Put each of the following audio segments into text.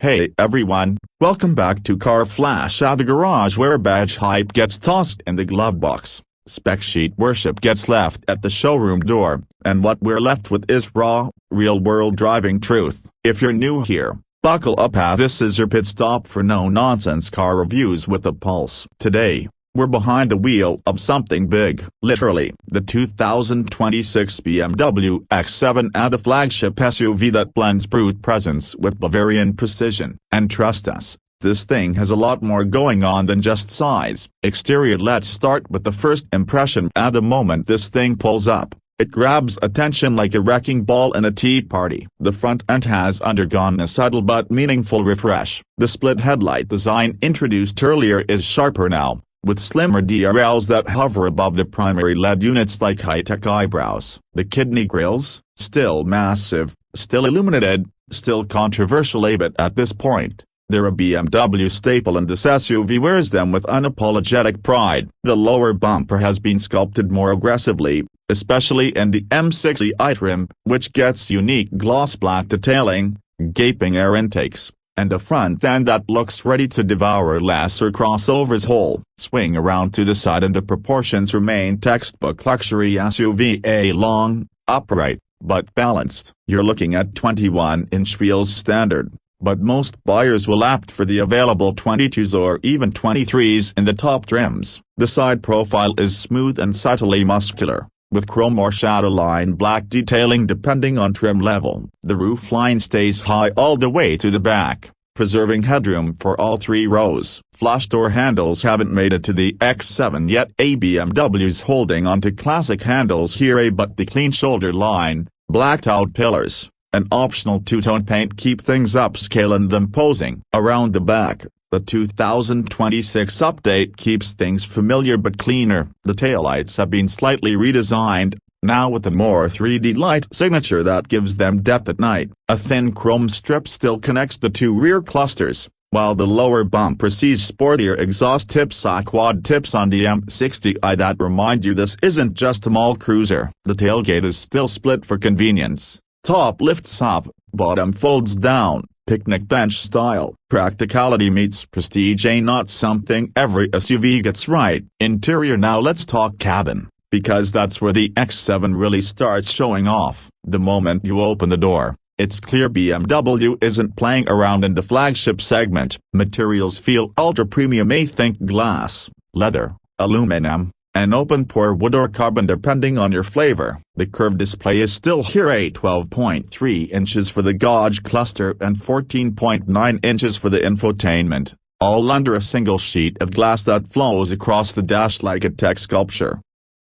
Hey everyone, welcome back to Car Flash at the garage where badge hype gets tossed in the glove box, spec sheet worship gets left at the showroom door, and what we're left with is raw, real-world driving truth. If you're new here, buckle up as this is your pit stop for no-nonsense car reviews with a pulse. Today, we're behind the wheel of something big, literally, the 2026 BMW X7 and the flagship SUV that blends brute presence with Bavarian precision. And trust us, this thing has a lot more going on than just size. Exterior. Let's start with the first impression. At the moment this thing pulls up, it grabs attention like a wrecking ball in a tea party. The front end has undergone a subtle but meaningful refresh. The split headlight design introduced earlier is sharper now, with slimmer DRLs that hover above the primary LED units like high-tech eyebrows. The kidney grills, still massive, still illuminated, still controversial at this point. They're a BMW staple and this SUV wears them with unapologetic pride. The lower bumper has been sculpted more aggressively, especially in the M60i trim, which gets unique gloss black detailing, gaping air intakes, and a front end that looks ready to devour lesser crossovers whole. Swing around to the side and the proportions remain textbook luxury SUV. A long, upright, but balanced. You're looking at 21-inch wheels standard, but most buyers will opt for the available 22s or even 23s in the top trims. The side profile is smooth and subtly muscular, with chrome or shadow line black detailing depending on trim level. The roof line stays high all the way to the back, preserving headroom for all three rows. Flush door handles haven't made it to the X7 yet. BMW's holding onto classic handles here, but the clean shoulder line, blacked out pillars, and optional two-tone paint keep things upscale and imposing. Around the back, the 2026 update keeps things familiar but cleaner. The taillights have been slightly redesigned, now with a more 3D light signature that gives them depth at night. A thin chrome strip still connects the two rear clusters, while the lower bumper sees sportier exhaust tips, quad tips on the M60i that remind you this isn't just a mall cruiser. The tailgate is still split for convenience. Top lifts up, bottom folds down. Picnic bench style. Practicality meets prestige ain't not something every SUV gets right. Interior. Now let's talk cabin, because that's where the X7 really starts showing off. The moment you open the door, it's clear BMW isn't playing around in the flagship segment. Materials feel ultra-premium. Think glass, leather, aluminum, and open-pore wood or carbon depending on your flavor. The curved display is still here, 12.3 inches for the gauge cluster and 14.9 inches for the infotainment, all under a single sheet of glass that flows across the dash like a tech sculpture.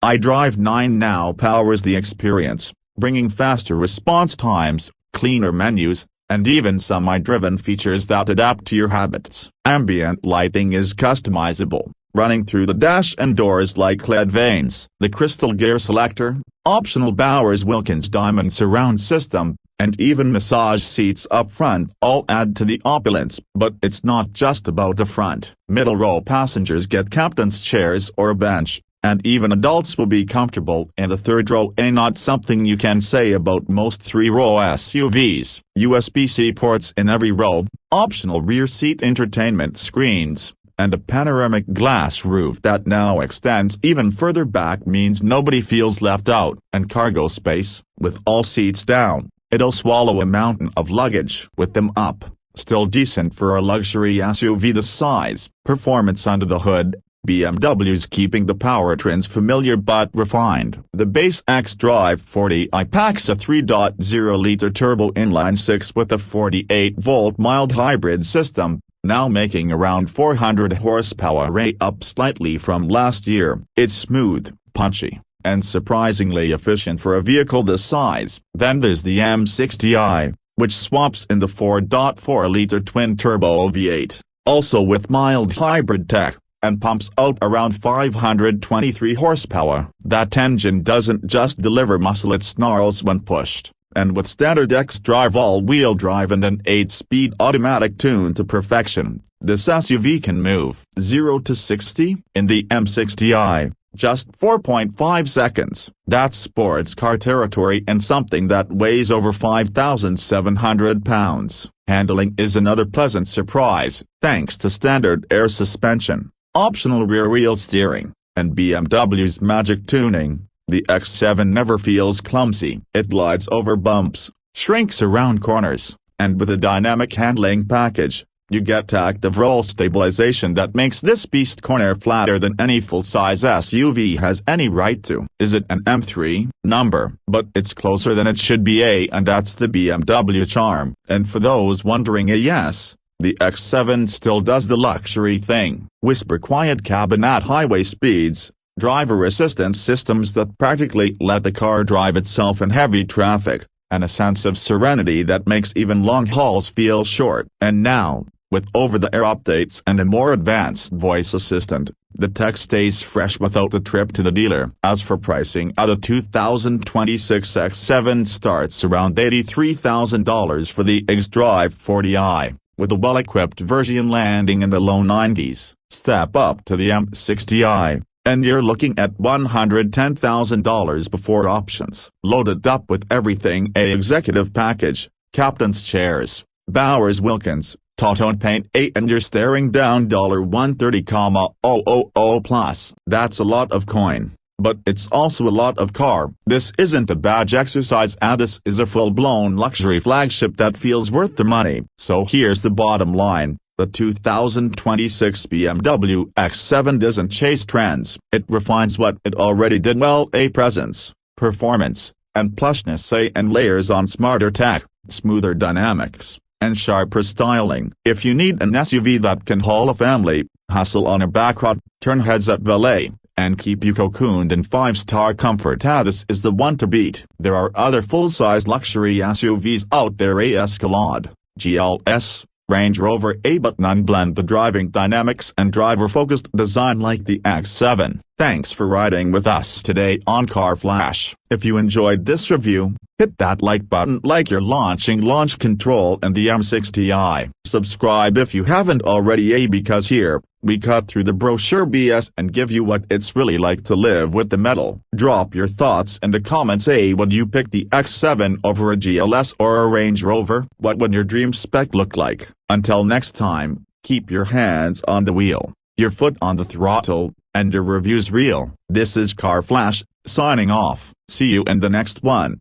iDrive 9 now powers the experience, bringing faster response times, cleaner menus, and even some iDriven features that adapt to your habits. Ambient lighting is customizable, running through the dash and doors like LED veins. The crystal gear selector, optional Bowers Wilkins diamond surround system, and even massage seats up front all add to the opulence. But it's not just about the front. Middle row passengers get captain's chairs or a bench, and even adults will be comfortable in the third row. Not something you can say about most three-row SUVs. USB-C ports in every row, optional rear seat entertainment screens, and a panoramic glass roof that now extends even further back means nobody feels left out. And cargo space, with all seats down, it'll swallow a mountain of luggage. With them up, still decent for a luxury SUV this size. Performance under the hood, BMW's keeping the powertrains familiar but refined. The base iDrive 40i packs a 3.0-liter turbo inline-six with a 48-volt mild hybrid system, now making around 400 horsepower, up slightly from last year. It's smooth, punchy, and surprisingly efficient for a vehicle this size. Then there's the M60i, which swaps in the 4.4-liter twin-turbo V8, also with mild hybrid tech, and pumps out around 523 horsepower. That engine doesn't just deliver muscle, it snarls when pushed. And with standard xDrive all-wheel drive and an 8-speed automatic tuned to perfection, this SUV can move 0 to 60 in the M60i, just 4.5 seconds. That's sports car territory and something that weighs over 5,700 pounds. Handling is another pleasant surprise, thanks to standard air suspension, optional rear-wheel steering, and BMW's magic tuning. The X7 never feels clumsy. It glides over bumps, shrinks around corners, and with a dynamic handling package, you get active roll stabilization that makes this beast corner flatter than any full-size SUV has any right to. Is it an M3 number? But it's closer than it should be, and that's the BMW charm. And for those wondering, yes, the X7 still does the luxury thing. Whisper quiet cabin at highway speeds, driver assistance systems that practically let the car drive itself in heavy traffic, and a sense of serenity that makes even long hauls feel short. And now, with over-the-air updates and a more advanced voice assistant, the tech stays fresh without the trip to the dealer. As for pricing, the 2026 X7 starts around $83,000 for the iDrive 40i, with a well-equipped version landing in the low 90s. Step up to the M60i, and you're looking at $110,000 before options. Loaded up with everything: a executive package, captain's chairs, Bowers Wilkins, Tautone paint, and you're staring down $130,000 plus. That's a lot of coin, but it's also a lot of car. This isn't a badge exercise, this is a full-blown luxury flagship that feels worth the money. So here's the bottom line: the 2026 BMW X7 doesn't chase trends. It refines what it already did well: a presence, performance, and plushness, and layers on smarter tech, smoother dynamics, and sharper styling. If you need an SUV that can haul a family, hustle on a backroad, turn heads at valet, and keep you cocooned in 5-star comfort, this is the one to beat. There are other full-size luxury SUVs out there: Escalade, GLS, Range Rover, but none blend the driving dynamics and driver-focused design like the X7. Thanks for riding with us today on Car Flash. If you enjoyed this review, hit that like button like you're launching launch control and the M60i. Subscribe if you haven't already, because here, we cut through the brochure BS and give you what it's really like to live with the metal. Drop your thoughts in the comments. Would you pick the X7 over a GLS or a Range Rover? What would your dream spec look like? Until next time, keep your hands on the wheel, your foot on the throttle, and your reviews real. This is Car Flash, signing off. See you in the next one.